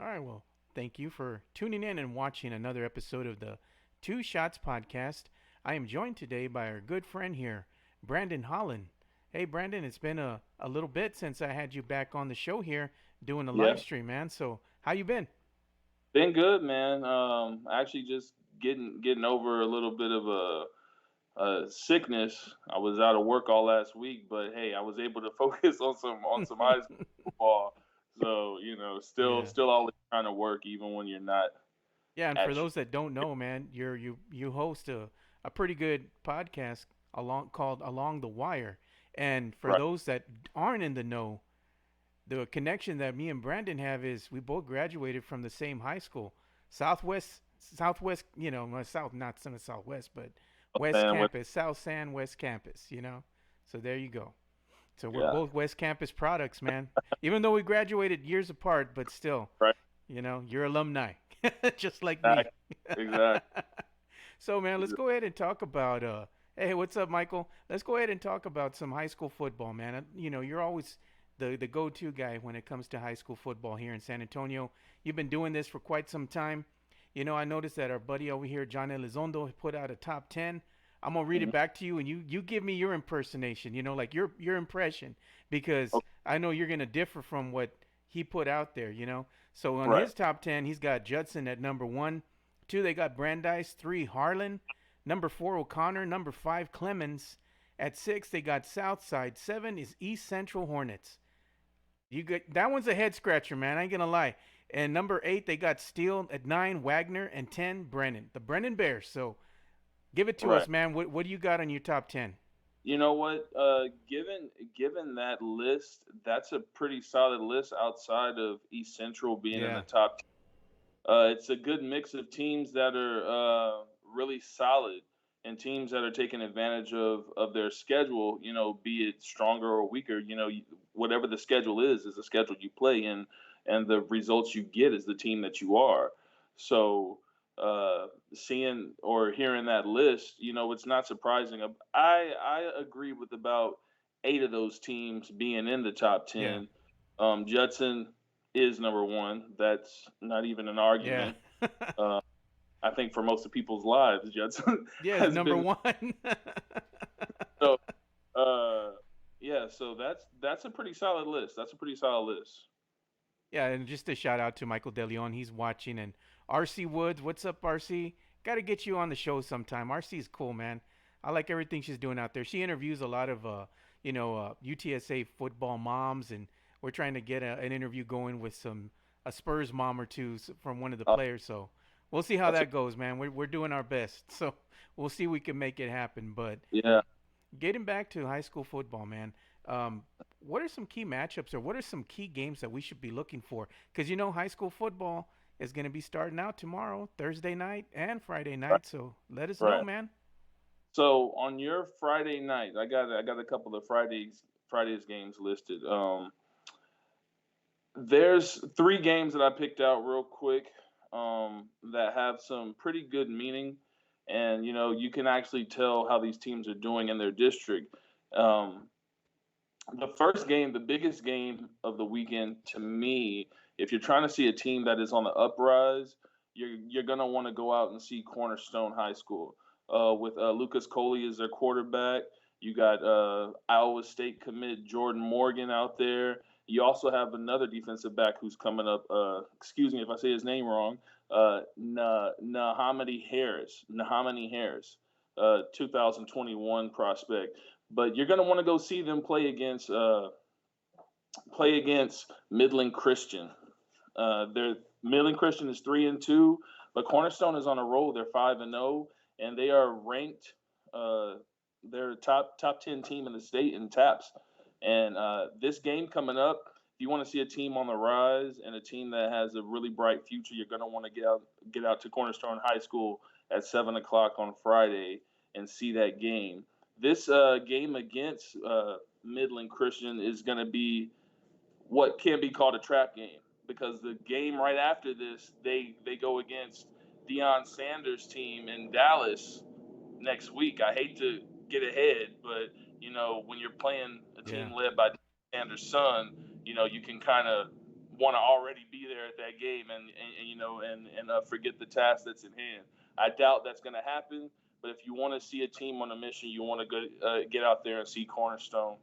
All right, well, thank you for tuning in and watching another episode of the Two Shots podcast. I am joined today by our good friend here, Brandon Holland. Hey, Brandon, it's been a little bit since I had you back on the show here doing the live Yeah, stream, man. So, how you been? been good, man. Actually, just getting over a little bit of a sickness. I was out of work all last week, but hey, I was able to focus on some high school football. So still Yeah. still always trying to work, even when you're not Yeah, and for at. those that don't know, man, you host a pretty good podcast along called Along the Wire. And for Right. those that aren't in the know, the connection that me and Brandon have is we both graduated from the same high school, Southwest, South, not some of Southwest, but West And with Campus, South San West Campus. So there you go. So we're yeah, both West Campus products, man. Even though we graduated years apart, but still, right. you're alumni, just like me. Exactly. Exactly. So man, let's go ahead and talk about hey, what's up, Michael? Let's go ahead and talk about some high school football, man. You're always the go-to guy when it comes to high school football here in San Antonio. You've been doing this for quite some time. I noticed that our buddy over here, John Elizondo, put out a top 10. I'm gonna read it Mhm. back to you, and you give me your impersonation. Like your impression, because Okay. I know you're gonna differ from what he put out there. So on Right. his top 10, he's got Judson at number one. Two, they got Brandeis. Three, Harlan. Number four, O'Connor. Number five, Clemens. At six, they got Southside. Seven is East Central Hornets. You got that one's a head scratcher, man. I ain't gonna lie. And number eight, they got Steele. At nine, Wagner. And 10, Brennan. The Brennan Bears. So give it to Right. us, man. What do you got on your top 10? You know what? Given that list, that's a pretty solid list outside of East Central being in the Yeah. top. It's a good mix of teams that are really solid and teams that are taking advantage of their schedule. Be it stronger or weaker. Whatever the schedule is the schedule you play in, and the results you get is the team that you are. So, seeing or hearing that list, it's not surprising. I agree with about eight of those teams being in the top Yeah. 10. Judson is number one. That's not even an Yeah. argument. Uh, I think for most of people's lives, Judson Yeah, it's has number been one. so. Uh, yeah, so that's a pretty solid list. That's a pretty solid list. Yeah, and just a shout out to Michael DeLeon. He's watching. And RC Woods, what's up, RC? Got to get you on the show sometime. RC is cool, man. I like everything she's doing out there. She interviews a lot of, UTSA football moms, and we're trying to get an interview going with a Spurs mom or two from one of the Uh, players. So we'll see how that's a, that goes, man. We're doing our best. So we'll see if we can make it happen. But yeah. getting back to high school football, man. Um, what are some key matchups or what are some key games that we should be looking for? Because high school football is going to be starting out tomorrow, Thursday night and Friday Right. night. So let us know, Right. man. So on your Friday night, I got a couple of Fridays games listed. There's three games that I picked out real quick that have some pretty good meaning, and you can actually tell how these teams are doing in their district. Um, the first game, the biggest game of the weekend to me, if you're trying to see a team that is on the uprise, you're gonna want to go out and see Cornerstone High School with Lucas Coley as their quarterback. You got Iowa State commit Jordan Morgan out there. You also have another defensive back who's coming up. Excuse me if I say his name wrong. Nahamani Harris, 2021 prospect. But you're going to want to go see them play against Midland Christian. Their Midland Christian is 3-2, but Cornerstone is on a roll. They're 5-0, and they are ranked. Uh, they're a top 10 team in the state in taps. And this game coming up, if you want to see a team on the rise and a team that has a really bright future, you're going to want to get out to Cornerstone High School at 7 o'clock on Friday and see that game. This game against Midland Christian is going to be what can be called a trap game because the game right after this, they go against Deion Sanders' team in Dallas next week. I hate to get ahead, but when you're playing a team Yeah. led by Deion Sanders' son, you can kind of want to already be there at that game and forget the task that's in hand. I doubt that's going to happen. But if you want to see a team on a mission, you want to go get out there and see Cornerstone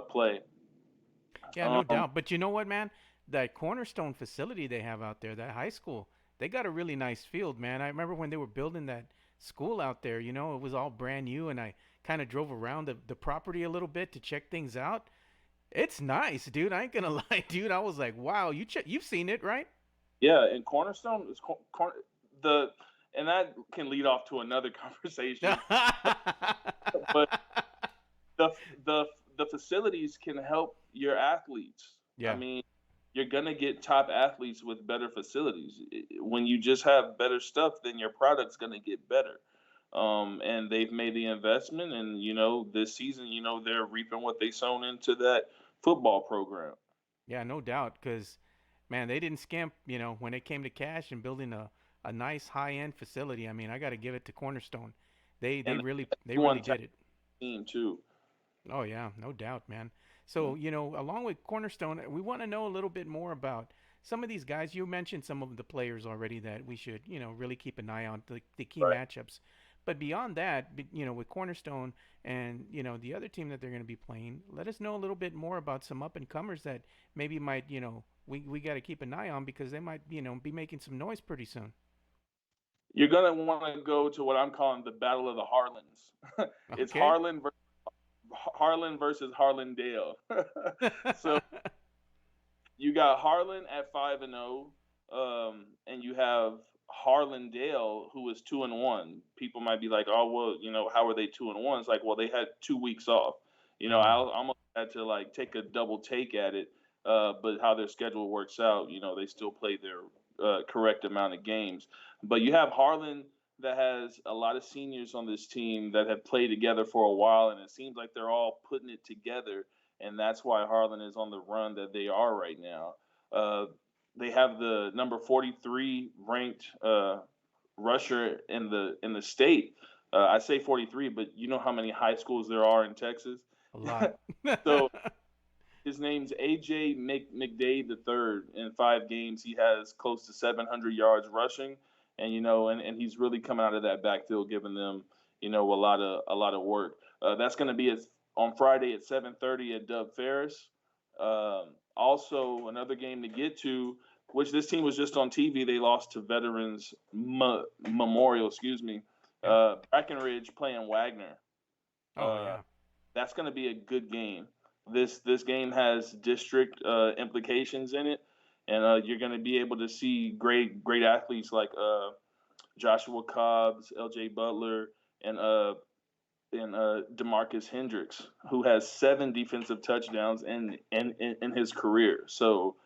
play. Yeah, no Um, doubt. But you know what, man? That Cornerstone facility they have out there, that high school, they got a really nice field, man. I remember when they were building that school out there, it was all brand new, and I kind of drove around the property a little bit to check things out. It's nice, dude. I ain't gonna lie, dude. I was like, wow, you've seen it, right? yeah, and Cornerstone is the and that can lead off to another conversation. But the the the facilities can help your athletes. I Yeah. mean, you're gonna get top athletes with better facilities. When you just have better stuff, then your product's gonna get better. And they've made the investment, and this season, they're reaping what they sown into that football program. Yeah, no doubt. Because, man, they didn't skimp, when it came to cash and building a nice high end facility. I mean, I got to give it to Cornerstone. They they And really they they really won did it. team too. Oh yeah, no doubt, man. So along with Cornerstone, we want to know a little bit more about some of these guys. You mentioned some of the players already that we should, really keep an eye on the key Right. matchups. But beyond that, with Cornerstone and the other team that they're going to be playing, let us know a little bit more about some up and comers that maybe might, we got to keep an eye on because they might, be making some noise pretty soon. You're gonna want to go to what I'm calling the Battle of the Harlans. It's Okay. Harlan versus Harlan Dale. So you got Harlan at 5-0, and you have Harlan Dale who is 2-1. People might be like, "Oh, well, how are they 2-1?" It's like, well, they had 2 weeks off. I Mm. almost had to like take a double take at it, but how their schedule works out, they still play their correct amount of games. But you have Harlan that has a lot of seniors on this team that have played together for a while, and it seems like they're all putting it together, and that's why Harlan is on the run that they are right now. Uh, they have the number 43 ranked rusher in the state. I say 43, but you know how many high schools there are in Texas. A lot. So his name's AJ McDade the third. In 5 games, he has close to 700 yards rushing, and he's really coming out of that backfield, giving them a lot of work. That's going to be on Friday at 7:30 at Dub Ferris. Also, another game to get to, which this team was just on TV. They lost to Veterans Memorial, excuse me. Yeah. Brackenridge playing Wagner. Oh Uh, yeah. that's going to be a good game. This game has district implications in it, and you're going to be able to see great athletes like Joshua Cobbs, L.J. Butler, and Demarcus Hendricks, who has 7 defensive touchdowns in his career. So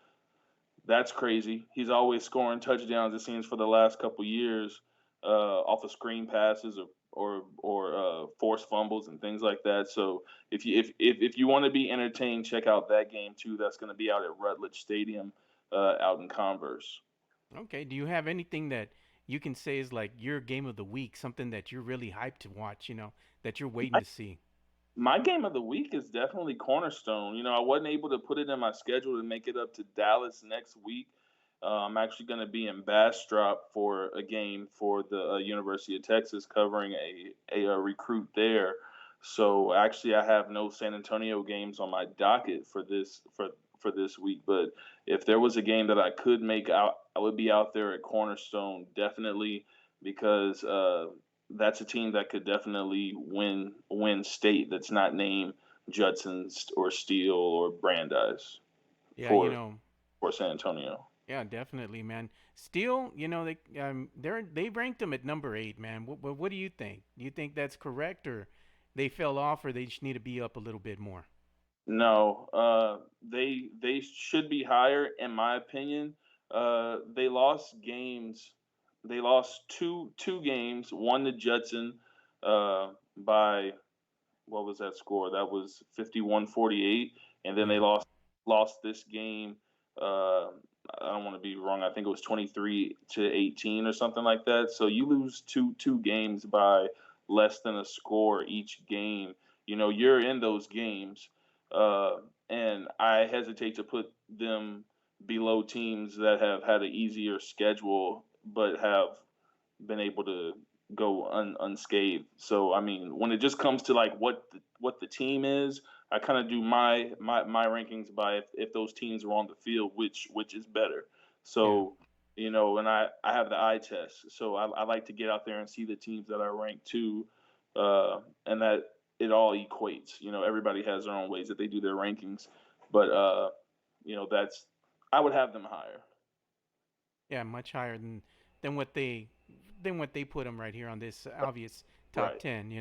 that's crazy. He's always scoring touchdowns. It seems for the last couple years off of screen passes or forced fumbles and things like that. So if you want to be entertained, check out that game too. That's going to be out at Rutledge Stadium out in Converse. Okay. Do you have anything that you can say is like your game of the week, something that you're really hyped to watch, that you're waiting My, to see? my game of the week is definitely Cornerstone. I wasn't able to put it in my schedule to make it up to Dallas next week. I'm actually going to be in Bastrop for a game for the University of Texas, covering a recruit there. So actually, I have no San Antonio games on my docket for this week. But if there was a game that I could make out, I would be out there at Cornerstone definitely, because that's a team that could definitely win state. That's not named Judson or Steele or Brandeis Yeah, for for San Antonio. yeah, definitely, man. Still, they ranked them at number 8, man. What do you think? Do you think that's correct, or they fell off, or they just need to be up a little bit more? No, they should be higher in my opinion. They lost games. They lost two games. One to Judson by what was that score? That was 51-48, and then they Yeah. lost this game. Uh, I don't want to be wrong. I think it was 23-18 or something like that. So you lose two games by less than a score each game. You're in those games, uh, and I hesitate to put them below teams that have had an easier schedule but have been able to go unscathed. So I mean, when it just comes to like what the team is, I kind of do my rankings by if those teams are on the field, which is better. Yeah. So and I have the eye test, so I like to get out there and see the teams that are ranked too, and that it all equates. Everybody has their own ways that they do their rankings, but that's I would have them higher. Yeah, much higher than what they than what they put them right here on this obvious top Right, 10.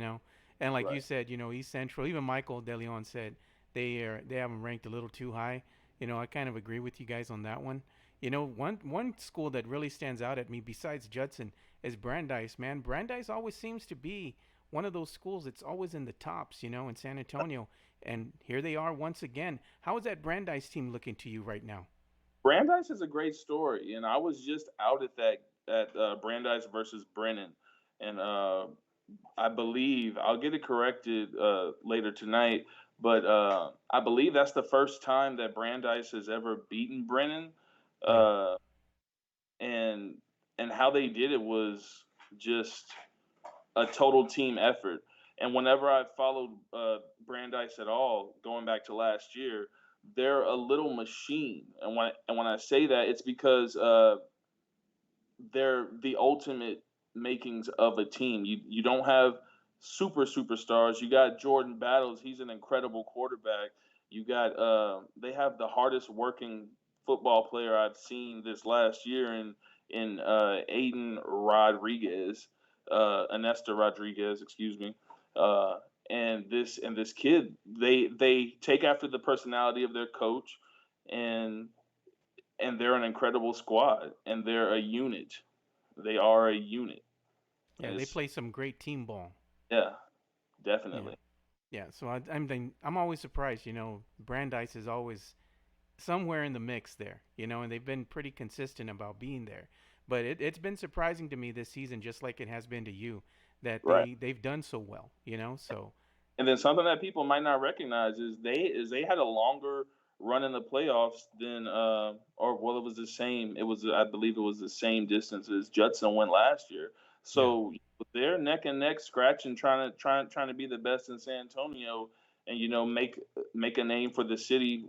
And like you right. said, East Central, even Michael DeLeon said they have them ranked a little too high. I kind of agree with you guys on that one. One school that really stands out at me besides Judson is Brandeis. Man, Brandeis always seems to be one of those schools that's always in the tops. In San Antonio, and here they are once again. How is that Brandeis team looking to you right now? Brandeis is a great story, and I was just out at that at Brandeis versus Brennan, and I believe I'll get it corrected later tonight, but I believe that's the first time that Brandeis has ever beaten Brennan, Yeah. uh, and how they did it was just a total team effort. And whenever I followed Brandeis at all, going back to last year, they're a little machine. And when I say that, it's because they're the ultimate makings of a team. You don't have superstars. You got Jordan Battles. He's an incredible quarterback. You got they have the hardest working football player I've seen this last year in Aiden Rodriguez, Anesta Rodriguez, excuse me. Uh, and this kid, they take after the personality of their coach, and they're an incredible squad, and they're a unit. They are a unit, and Yeah, they it's play some great team ball. yeah, Yeah. definitely. Yeah, so I'm always surprised. Brandeis is always somewhere in the mix there. And they've been pretty consistent about being there. But it's been surprising to me this season, just like it has been to you, that Right. they've done so well. So And then something that people might not recognize is they had a longer run in the playoffs than or well, it was the same. It was, I believe it was the same distance as Judson went last year. yeah, So they're neck and neck scratching, trying to be the best in San Antonio, and make a name for the city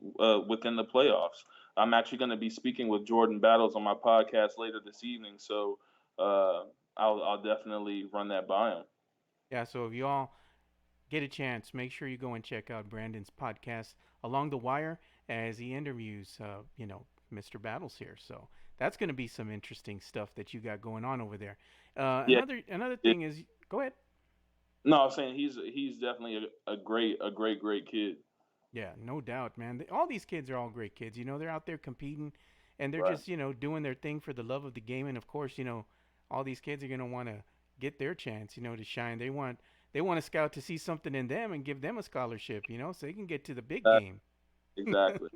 within the playoffs. I'm actually going to be speaking with Jordan Battles on my podcast later this evening, so uh, I'll definitely run that by him. yeah. So if you all get a chance, make sure you go and check out Brandon's podcast Along the Wire as he interviews, Mr. Battles here. So that's going to be some interesting stuff that you got going on over there. Yeah. Another thing is, go ahead. No, I'm saying he's definitely a great kid. Yeah, no doubt, man. All these kids are all great kids. They're out there competing, and they're Right. just doing their thing for the love of the game. And of course, all these kids are gonna want to get their chance, to shine. They want a scout to see something in them and give them a scholarship, so they can get to the big That, game. exactly.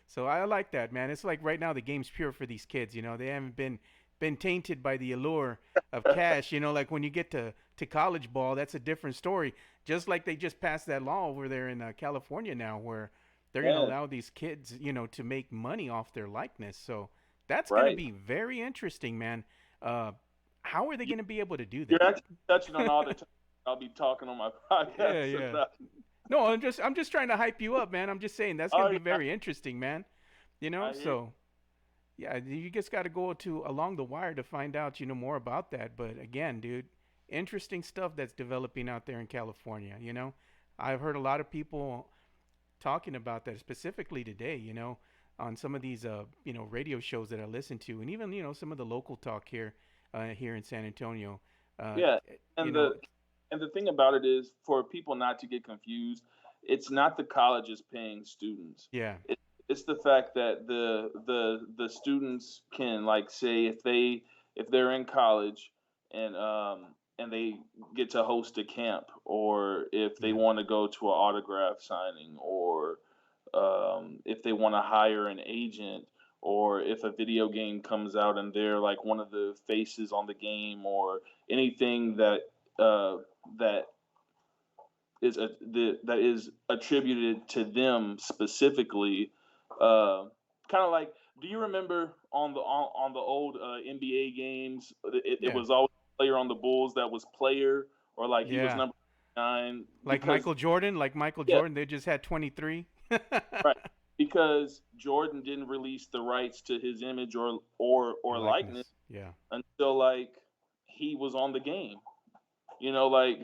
So I like that, man. It's like right now the game's pure for these kids. They haven't been tainted by the allure of cash. Like when you get to college ball, that's a different story. Just like they just passed that law over there in California now, where they're gonna Yeah. allow these kids, to make money off their likeness. So that's gonna Right. be very interesting, man. Uh, how are they You, gonna be able to do you're that? actually touching on all the time I'll be talking on my Yeah, podcast yeah. about. No, I'm just trying to hype you up, man. I'm just saying that's gonna Oh be yeah, very interesting, man. I hear. So yeah, you just got to go to Along the Wire to find out, more about that. But again, dude, interesting stuff that's developing out there in California. I've heard a lot of people talking about that specifically today. On some of these, radio shows that I listen to, and even some of the local talk here in San Antonio. Uh, Yeah, you and know, the thing about it is, for people not to get confused, it's not the colleges paying students. yeah, It, it's the fact that the students can, like, say, if they're in college, and they get to host a camp, or if they yeah, want to go to an autograph signing, or if they want to hire an agent, or if a video game comes out and they're like one of the faces on the game, or anything uh, that that is attributed to them specifically, uh, kind of like Do you remember on the old NBA games? It Yeah. was always a player on the Bulls that was player, or like he was Yeah. number 9 Like because Michael Jordan, like Michael yeah, Jordan, they just had 23. right, because Jordan didn't release the rights to his image or likeness Likeness. Yeah. until like he was on the game. Like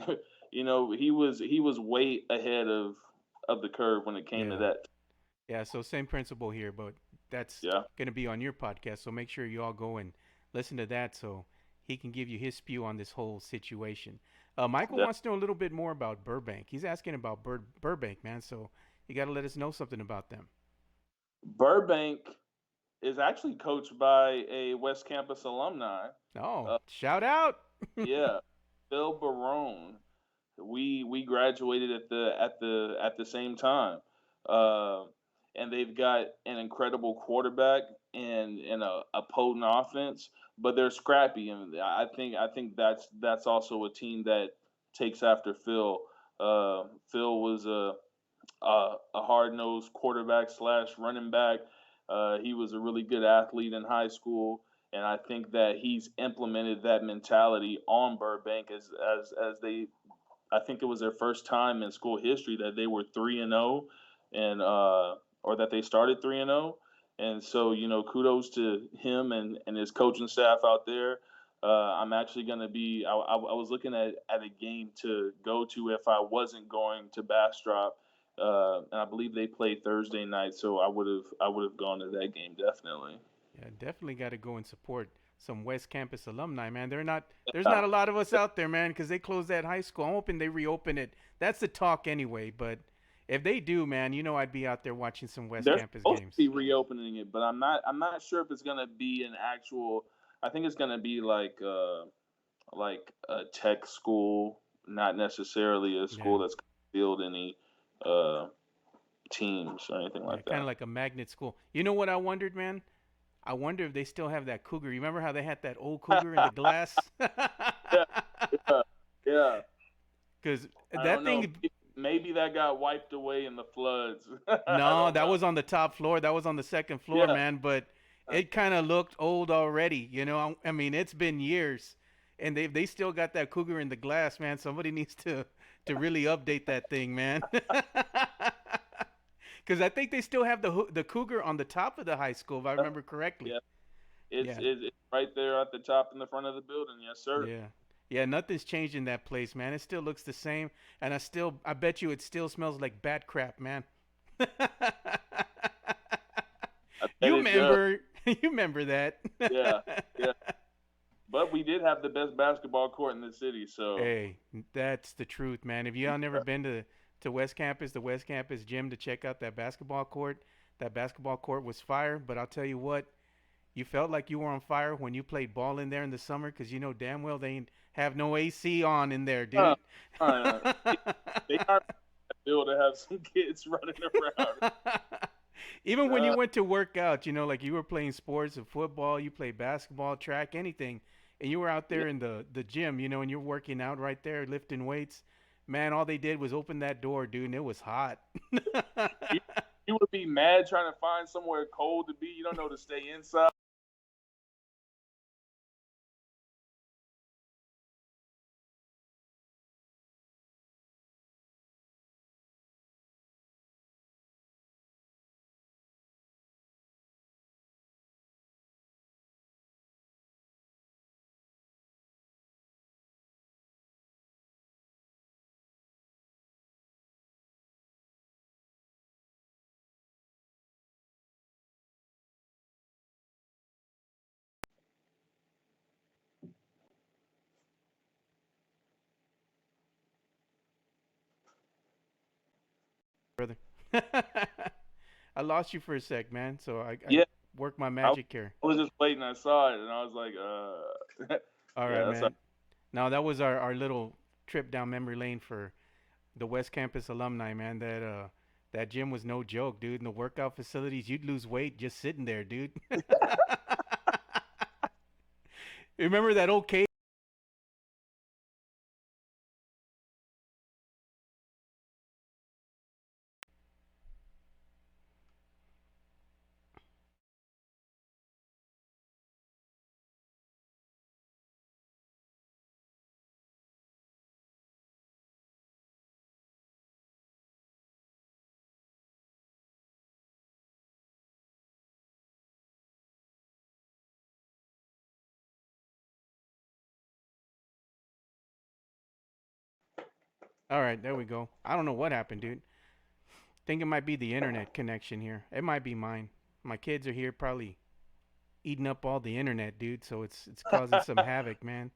he was way ahead of the curve when it came to Yeah. that. Yeah, so same principle here, but that's Yeah, going to be on your podcast. So make sure you all go and listen to that so he can give you his spew on this whole situation. Michael yeah. wants to know a little bit more about Burbank. He's asking about Burbank, man. So you got to let us know something about them. Burbank is actually coached by a West Campus alumni. Oh, Uh, shout out. yeah, Phil Barone. We graduated at the same time, uh, and they've got an incredible quarterback and a potent offense, but they're scrappy, and I think that's also a team that takes after Phil. Phil was a hard nosed quarterback slash running back. He was a really good athlete in high school, and I think that he's implemented that mentality on Burbank as they. I think it was their first time in school history that they were 3-0, and or that they started 3-0. And so, kudos to him and his coaching staff out there. I'm actually going to be. I was looking at a game to go to if I wasn't going to Bastrop, and I believe they play Thursday night, so I would have gone to that game definitely. Yeah, definitely got to go and support some West Campus alumni, man. There's Yeah, not a lot of us out there, man, because they closed that high school. I'm hoping they reopen it. That's the talk anyway. But if they do, man, I'd be out there watching some West they're Campus supposed to games. be reopening it, but I'm not sure if it's going to be an actual. I think it's going to be like a tech school, not necessarily a Yeah, school that's gonna field any uh, teams or anything yeah, like kind of that. like a magnet school. You know what I wondered, man? I wonder if they still have that cougar. You remember how they had that old cougar in the glass? Yeah, yeah, yeah. Because I that don't know. thing, Maybe that got wiped away in the floods. I no, don't that know. was on the top floor. That was on the second floor, Yeah, man. But it kind of looked old already. I mean, it's been years, and they still got that cougar in the glass, man. Somebody needs to really update that thing, man. Because I think they still have the cougar on the top of the high school, if I remember correctly. yeah. It's, Yeah, it's it's right there at the top in the front of the building. Yes, sir. yeah, yeah. Nothing's changed in that place, man. It still looks the same, and I bet you it still smells like bat crap, man. I bet You it does. remember? You remember that? Yeah, yeah. But we did have the best basketball court in the city, so Hey, that's the truth, man. If y'all never been to West Campus, the West Campus gym to check out that basketball court was fire. But I'll tell you what, you felt like you were on fire when you played ball in there in the summer, 'cause you know damn well they ain't have no AC on in there, uh, dude. uh, they are able to have some kids running around. Even when you Uh, went to work out, like you were playing sports and football, you played basketball, track, anything, and you were out yeah. there in the gym, and you're working out right there, lifting weights. Man, all they did was open that door, dude, and it was hot. you, you would be mad trying to find somewhere cold to be. You don't know to stay inside. Brother. I lost you for a sec, man. So I Yeah, work my I, magic here. I was just waiting. I saw it, and I was like, All right, yeah, that's man. Now that was our little trip down memory lane for the West Campus alumni, man. That gym was no joke, dude. In the workout facilities, you'd lose weight just sitting there, dude. Remember that old cave? All right, there we go. I don't know what happened, dude. Think it might be the internet connection here. It might be mine. My kids are here probably eating up all the internet, dude, so it's causing some havoc, man.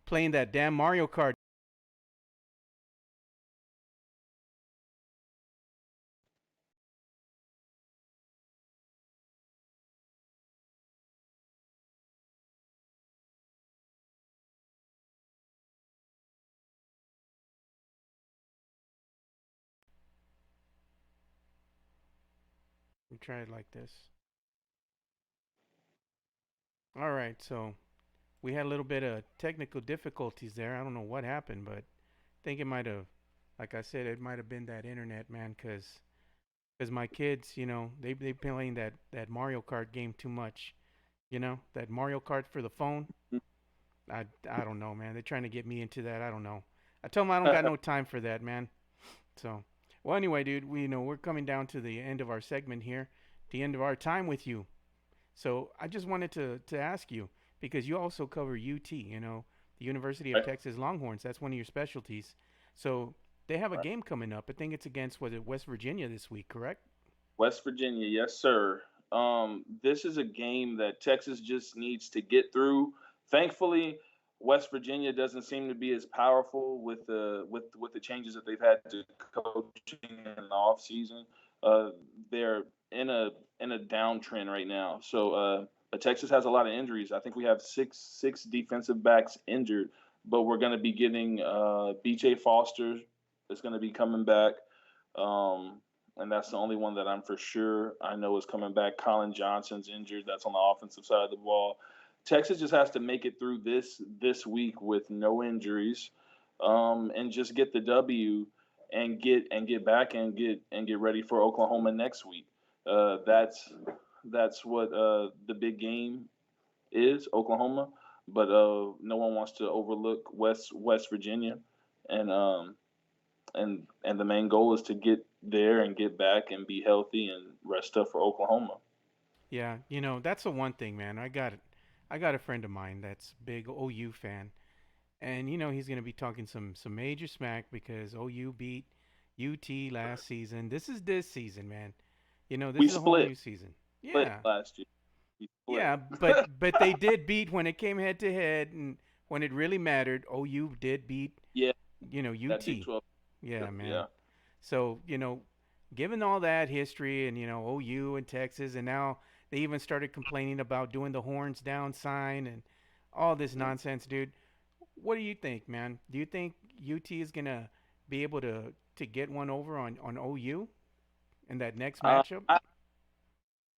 Playing that damn Mario Kart. Let me try it like this. All right, so we had a little bit of technical difficulties there. I don't know what happened, but I think it might have, like I said, it might have been that internet, man, cause my kids, they playing that Mario Kart game too much. That Mario Kart for the phone. I don't know, man. They're trying to get me into that. I don't know. I told them I don't got no time for that, man. So, well, anyway, dude, we're coming down to the end of our segment here, the end of our time with you. So I just wanted to ask you because you also cover UT, the University of Right, Texas Longhorns. That's one of your specialties. So they have a right. game coming up. I think it's against was it West Virginia this week, correct? West Virginia, yes, sir. This is a game that Texas just needs to get through. Thankfully, West Virginia doesn't seem to be as powerful with the changes that they've had to coaching in the offseason. Uh, they're in a downtrend right now. But Texas has a lot of injuries. I think we have six defensive backs injured, but we're going to be getting BJ Foster is going to be coming back. Um, and that's the only one that I'm for sure I know is coming back. Colin Johnson's injured. That's on the offensive side of the ball. Texas just has to make it through this week with no injuries, and just get the W and get back and get ready for Oklahoma next week. That's what the big game is, Oklahoma. But no one wants to overlook West Virginia, and the main goal is to get there and get back and be healthy and rest up for Oklahoma. Yeah, that's the one thing, man. I got a friend of mine that's big OU fan, and he's gonna be talking some major smack because OU beat UT last season. This season, man. This We is a whole split new season. split Yeah, last year. We split. yeah, but they did beat when it came head to head, and when it really mattered, OU did beat Yeah, that Big UT. 12. Yeah, man. Yeah. So, given all that history and, OU and Texas, and now they even started complaining about doing the horns down sign and all this Mhm. nonsense, dude. What do you think, man? Do you think UT is going to be able to get one over on OU in that next Uh, matchup? I,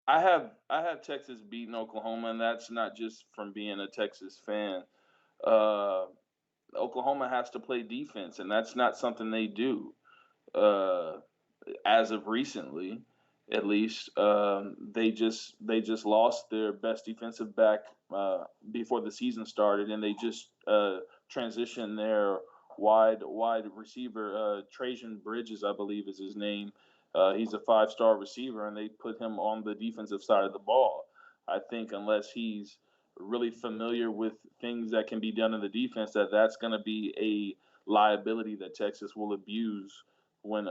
I have Texas beating Oklahoma, and that's not just from being a Texas fan. Uh, Oklahoma has to play defense, and that's not something they do. Uh, as of recently, at least, they just lost their best defensive back before the season started, and they just transitioned their wide receiver Trajan Bridges, I believe is his name. He's a five-star receiver, and they put him on the defensive side of the ball. I think unless he's really familiar with things that can be done in the defense, that's going to be a liability that Texas will abuse when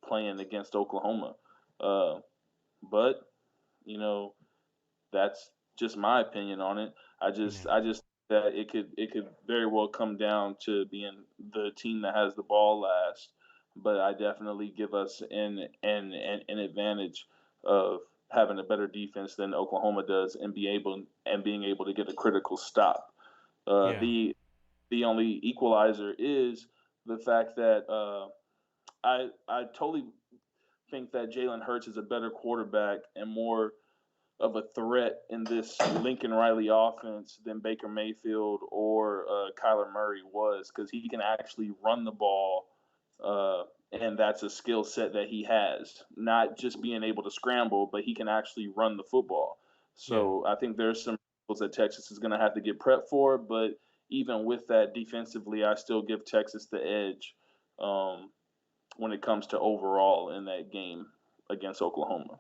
playing against Oklahoma. Uh, but you know, that's just my opinion on it. Yeah. I just that it could very well come down to being the team that has the ball last. But I definitely give us an advantage of having a better defense than Oklahoma does and being able to get a critical stop. Uh, Yeah. the the only equalizer is the fact that I totally think that Jalen Hurts is a better quarterback and more of a threat in this Lincoln Riley offense than Baker Mayfield or Kyler Murray was, because he can actually run the ball, and that's a skill set that he has. Not just being able to scramble, but he can actually run the football. Yeah. So I think there's some rules that Texas is going to have to get prepped for, but even with that, defensively, I still give Texas the edge. Um, when it comes to overall in that game against Oklahoma.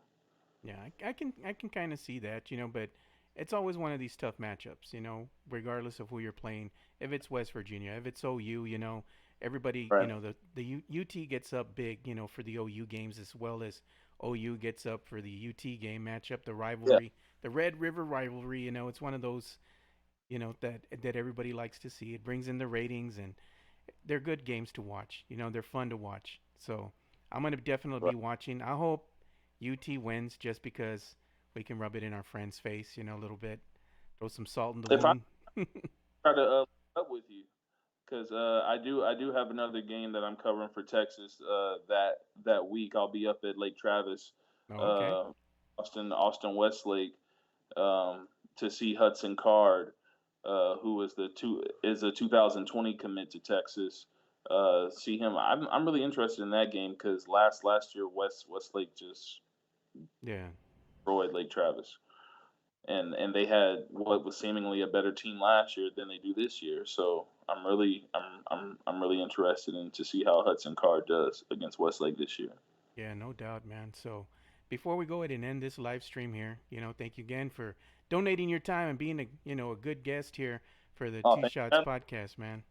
Yeah, I can kind of see that, but it's always one of these tough matchups, regardless of who you're playing. If it's West Virginia, if it's OU, everybody, Right. the UT gets up big, for the OU games as well as OU gets up for the UT game matchup, the Yeah. rivalry, the Red River rivalry. It's one of those, that everybody likes to see. It brings in the ratings, and they're good games to watch. They're fun to watch. So I'm gonna definitely Right. be watching. I hope UT wins just because we can rub it in our friend's face, a little bit, throw some salt in the If I wound. try to up with you, because I do have another game that I'm covering for Texas that week. I'll be up at Lake Travis, Okay. uh, Austin Westlake, um, to see Hudson Card, who is a 2020 commit to Texas. See him. I'm really interested in that game because last year Westlake just Yeah. destroyed Lake Travis, and they had what was seemingly a better team last year than they do this year. So I'm really interested in to see how Hudson Card does against Westlake this year. Yeah, no doubt, man. So before we go ahead and end this live stream here, thank you again for donating your time and being a good guest here for the Oh, Two thank Shots you. podcast, man.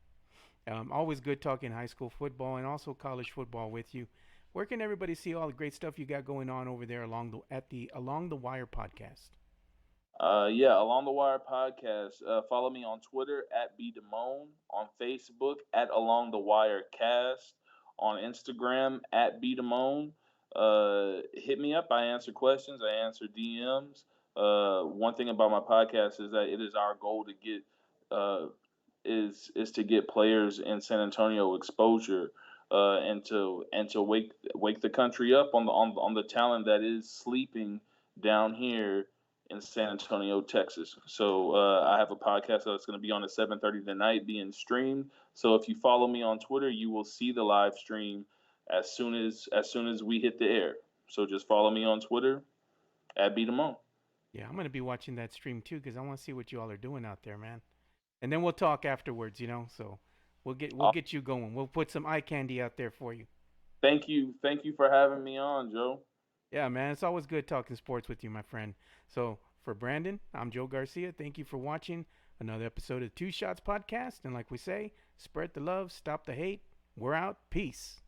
Always good talking high school football and also college football with you. Where can everybody see all the great stuff you got going on over there Along the Wire podcast? Yeah, Along the Wire podcast. Follow me on Twitter at B Damone, on Facebook at Along the Wire Cast, on Instagram at B Damone. Hit me up. I answer questions. I answer DMs. One thing about my podcast is that it is our goal to get uh, is to get players in San Antonio exposure, and to wake the country up on the talent that is sleeping down here in San Antonio, Texas. So I have a podcast that's going to be on at 7:30 tonight, being streamed. So if you follow me on Twitter, you will see the live stream as soon as we hit the air. So just follow me on Twitter at Beat 'em on. Yeah, I'm gonna be watching that stream too because I want to see what you all are doing out there, man. And then we'll talk afterwards, So we'll get you going. We'll put some eye candy out there for you. Thank you for having me on, Joe. Yeah, man, it's always good talking sports with you, my friend. So for Brandon, I'm Joe Garcia. Thank you for watching another episode of Two Shots Podcast. And like we say, spread the love, stop the hate. We're out. Peace.